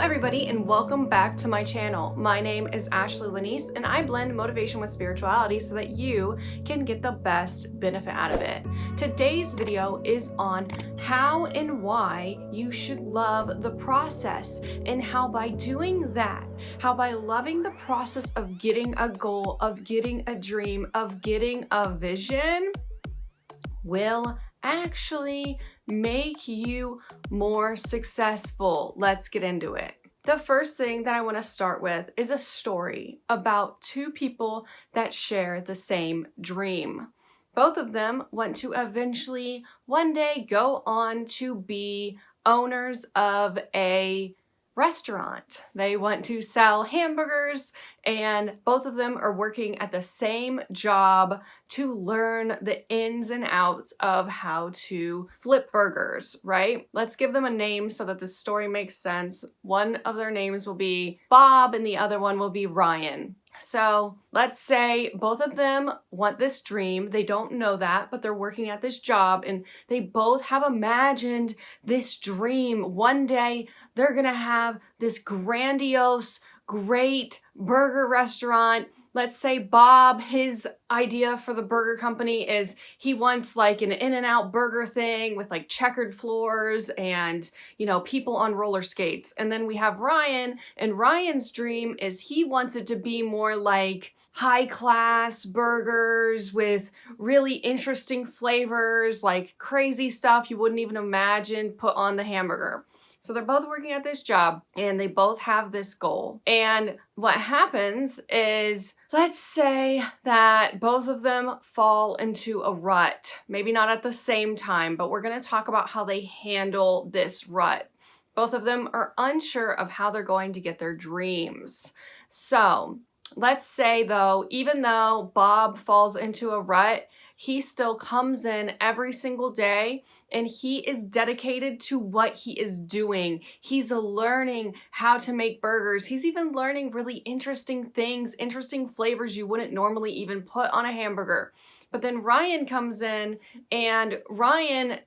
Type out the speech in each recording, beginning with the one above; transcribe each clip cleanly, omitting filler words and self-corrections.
everybody, and welcome back to my channel. My name is Ashley Lanese, and I blend motivation with spirituality so that you can get the best benefit out of it. Today's video is on how and why you should love the process, and how by doing that, how by loving the process of getting a goal, of getting a dream, of getting a vision, will actually make you more successful. Let's get into it. The first thing that I want to start with is a story about two people that share the same dream. Both of them want to eventually one day go on to be owners of a restaurant. They want to sell hamburgers, and both of them are working at the same job to learn the ins and outs of how to flip burgers, right? Let's give them a name so that the story makes sense. One of their names will be Bob and the other one will be Ryan. So let's say both of them want this dream. They don't know that, but they're working at this job and they both have imagined this dream. One day they're gonna have this grandiose, great burger restaurant. Let's say Bob, his idea for the burger company is he wants like an In-N-Out burger thing with like checkered floors and, people on roller skates. And then we have Ryan, and Ryan's dream is he wants it to be more like high-class burgers with really interesting flavors, like crazy stuff you wouldn't even imagine put on the hamburger. So they're both working at this job and they both have this goal. And what happens is, let's say that both of them fall into a rut. Maybe not at the same time, but we're going to talk about how they handle this rut. Both of them are unsure of how they're going to get their dreams. So let's say though, even though Bob falls into a rut, he still comes in every single day and he is dedicated to what he is doing. He's learning how to make burgers. He's even learning really interesting things, interesting flavors you wouldn't normally even put on a hamburger. But then Ryan comes in and Ryan,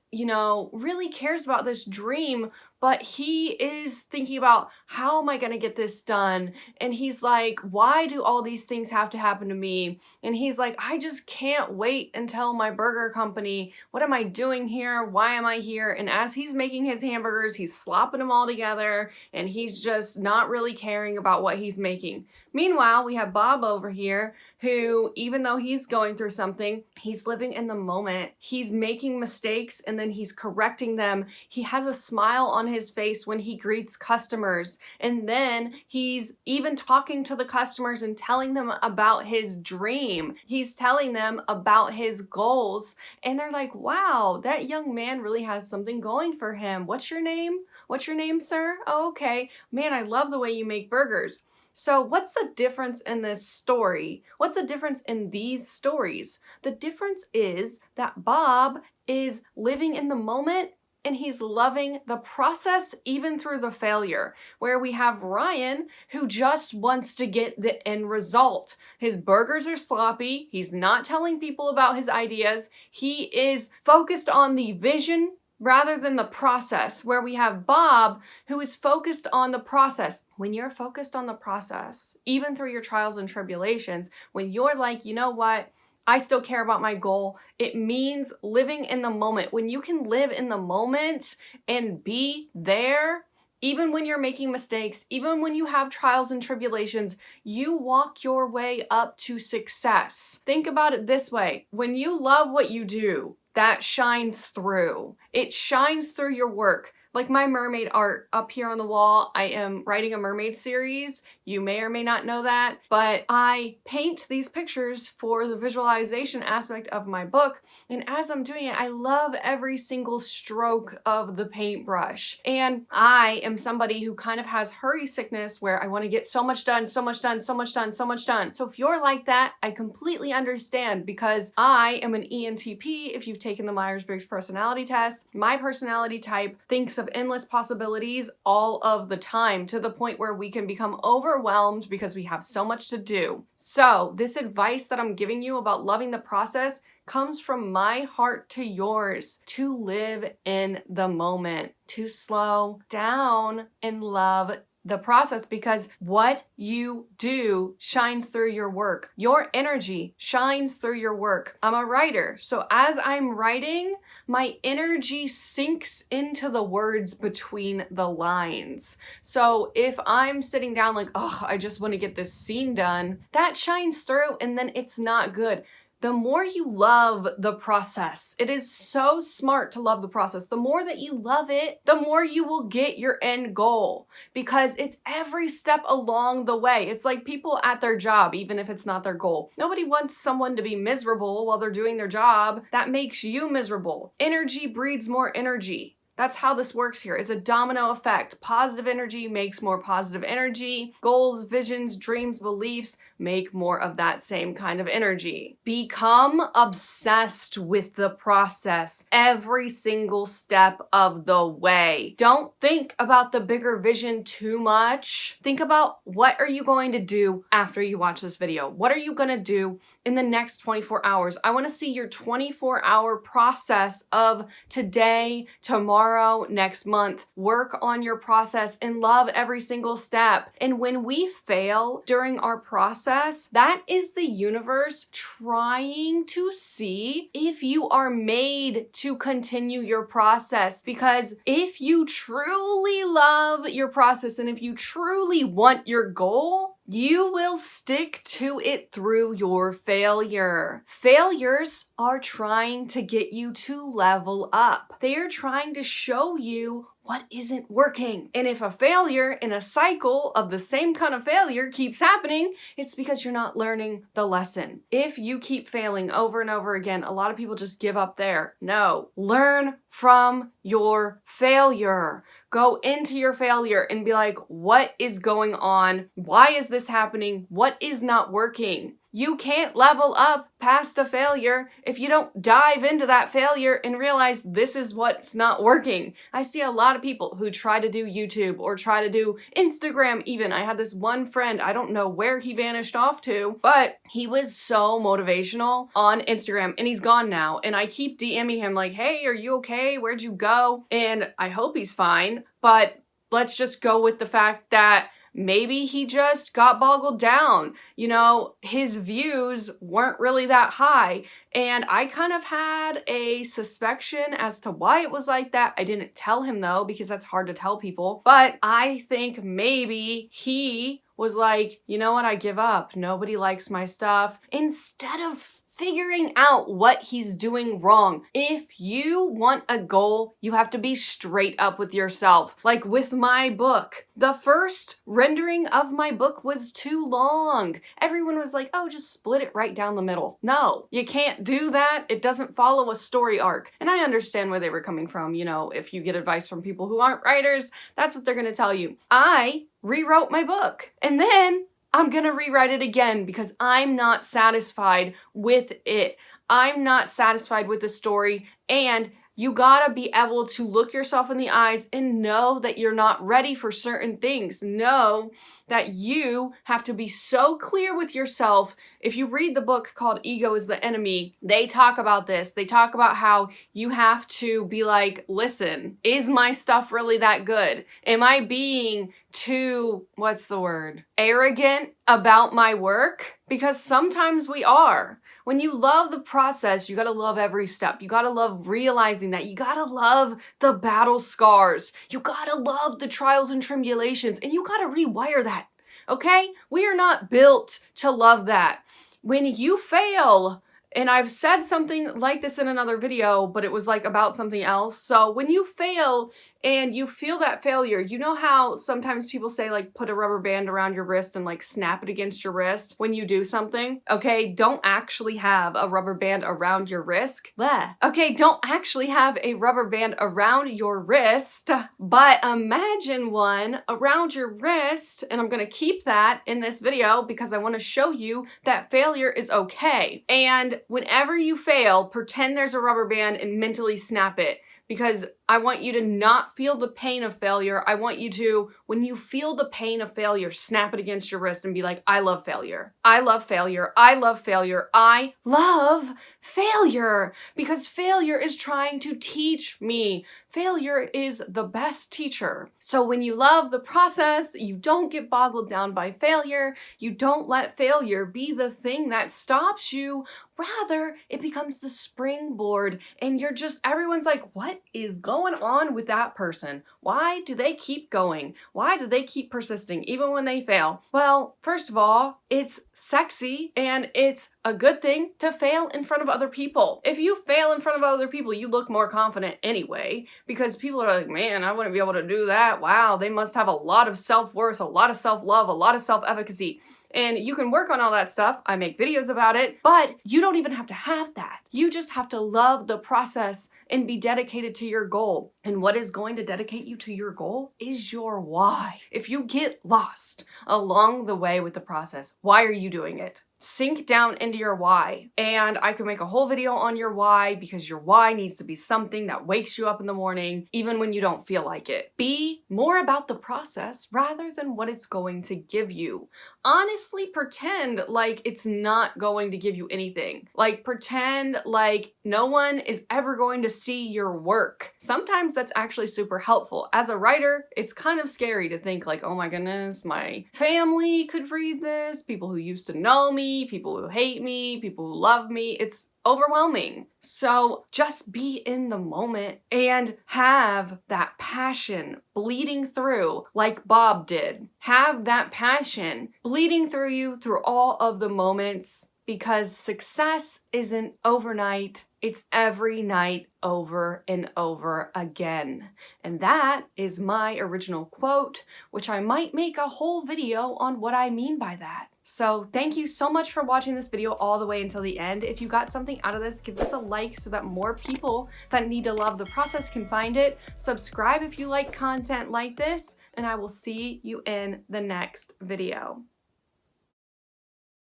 really cares about this dream, but he is thinking about how am I going to get this done? And he's like, why do all these things have to happen to me? And he's like, I just can't wait until my burger company. What am I doing here? Why am I here? And as he's making his hamburgers, he's slopping them all together and he's just not really caring about what he's making. Meanwhile, we have Bob over here who, even though he's going through something, he's living in the moment. He's making mistakes and then he's correcting them. He has a smile on his face when he greets customers. And then he's even talking to the customers and telling them about his dream. He's telling them about his goals. And they're like, wow, that young man really has something going for him. What's your name? What's your name, sir? Oh, okay. Man, I love the way you make burgers. So what's the difference in this story? What's the difference in these stories? The difference is that Bob is living in the moment and he's loving the process even through the failure, where we have Ryan who just wants to get the end result. His burgers are sloppy. He's not telling people about his ideas. He is focused on the vision rather than the process, where we have Bob who is focused on the process. When you're focused on the process, even through your trials and tribulations, when you're like, you know what? I still care about my goal. It means living in the moment. When you can live in the moment and be there, even when you're making mistakes, even when you have trials and tribulations, you walk your way up to success. Think about it this way. When you love what you do, that shines through. It shines through your work. Like my mermaid art up here on the wall, I am writing a mermaid series. You may or may not know that, but I paint these pictures for the visualization aspect of my book. And as I'm doing it, I love every single stroke of the paintbrush. And I am somebody who kind of has hurry sickness where I want to get so much done, so much done, so much done, so much done. So if you're like that, I completely understand, because I am an ENTP. If you've taken the Myers-Briggs personality test, my personality type thinks of endless possibilities all of the time, to the point where we can become overwhelmed because we have so much to do. So this advice that I'm giving you about loving the process comes from my heart to yours, to live in the moment, to slow down and love the process, because what you do shines through your work. Your energy shines through your work. I'm a writer, so as I'm writing, my energy sinks into the words between the lines. So if I'm sitting down like, oh, I just want to get this scene done, that shines through and then it's not good. The more you love the process, it is so smart to love the process. The more that you love it, the more you will get your end goal, because it's every step along the way. It's like people at their job, even if it's not their goal. Nobody wants someone to be miserable while they're doing their job. That makes you miserable. Energy breeds more energy. That's how this works here. It's a domino effect. Positive energy makes more positive energy. Goals, visions, dreams, beliefs make more of that same kind of energy. Become obsessed with the process every single step of the way. Don't think about the bigger vision too much. Think about, what are you going to do after you watch this video? What are you going to do in the next 24 hours? I want to see your 24-hour process of today, tomorrow, next month. Work on your process and love every single step. And when we fail during our process, that is the universe trying to see if you are made to continue your process. Because if you truly love your process and if you truly want your goal, you will stick to it through your failure. Failures are trying to get you to level up. They are trying to show you what isn't working. And if a failure in a cycle of the same kind of failure keeps happening, it's because you're not learning the lesson. If you keep failing over and over again, a lot of people just give up there. No, learn from your failure. Go into your failure and be like, what is going on? Why is this happening? What is not working? You can't level up past a failure if you don't dive into that failure and realize this is what's not working. I see a lot of people who try to do YouTube or try to do Instagram even. I had this one friend, I don't know where he vanished off to, but he was so motivational on Instagram and he's gone now. And I keep DMing him like, hey, are you okay? Where'd you go? And I hope he's fine, but let's just go with the fact that maybe he just got boggled down. You know, his views weren't really that high. And I kind of had a suspicion as to why it was like that. I didn't tell him though, because that's hard to tell people. But I think maybe he was like, you know what, I give up. Nobody likes my stuff. Instead of figuring out what he's doing wrong. If you want a goal, you have to be straight up with yourself. Like with my book, the first rendering of my book was too long. Everyone was like, oh, just split it right down the middle. No, you can't do that. It doesn't follow a story arc. And I understand where they were coming from. You know, if you get advice from people who aren't writers, that's what they're gonna tell you. I rewrote my book and then I'm gonna rewrite it again because I'm not satisfied with it. I'm not satisfied with the story, and you gotta be able to look yourself in the eyes and know that you're not ready for certain things. Know that you have to be so clear with yourself. If you read the book called Ego is the Enemy, they talk about this. They talk about how you have to be like, listen, is my stuff really that good? Am I being too, what's the word, arrogant about my work? Because sometimes we are. When you love the process, you gotta love every step. You gotta love realizing that. You gotta love the battle scars. You gotta love the trials and tribulations, and you gotta rewire that, okay? We are not built to love that. When you fail, and I've said something like this in another video, but it was like about something else. So when you fail and you feel that failure, you know how sometimes people say like put a rubber band around your wrist and like snap it against your wrist when you do something? Okay, don't actually have a rubber band around your wrist. Bleh. Okay, don't actually have a rubber band around your wrist, but imagine one around your wrist, and I'm gonna keep that in this video because I wanna show you that failure is okay. And whenever you fail, pretend there's a rubber band and mentally snap it, because I want you to not feel the pain of failure. I want you to, when you feel the pain of failure, snap it against your wrist and be like, I love failure. I love failure. I love failure. I love failure, because failure is trying to teach me. failure is the best teacher. So when you love the process, you don't get boggled down by failure. You don't let failure be the thing that stops you. Rather, it becomes the springboard, and everyone's like, what is going on with that person? Why do they keep going? Why do they keep persisting even when they fail? Well, first of all, it's sexy and it's a good thing to fail in front of other people. If you fail in front of other people, you look more confident anyway, because people are like, man, I wouldn't be able to do that. Wow, they must have a lot of self-worth, a lot of self-love, a lot of self-efficacy. And you can work on all that stuff. I make videos about it, but you don't even have to have that. You just have to love the process and be dedicated to your goal. And what is going to dedicate you to your goal is your why. If you get lost along the way with the process, why are you doing it? Sink down into your why. And I could make a whole video on your why, because your why needs to be something that wakes you up in the morning, even when you don't feel like it. Be more about the process rather than what it's going to give you. Honestly, pretend like it's not going to give you anything. Like, pretend like no one is ever going to see your work. Sometimes that's actually super helpful. As a writer, it's kind of scary to think like, oh my goodness, my family could read this, people who used to know me, people who hate me, people who love me. It's overwhelming. So just be in the moment and have that passion bleeding through like Bob did. Have that passion bleeding through you through all of the moments, because success isn't overnight. It's every night over and over again. And that is my original quote, which I might make a whole video on what I mean by that. So thank you so much for watching this video all the way until the end. If you got something out of this, give this a like so that more people that need to love the process can find it. Subscribe if you like content like this, and I will see you in the next video.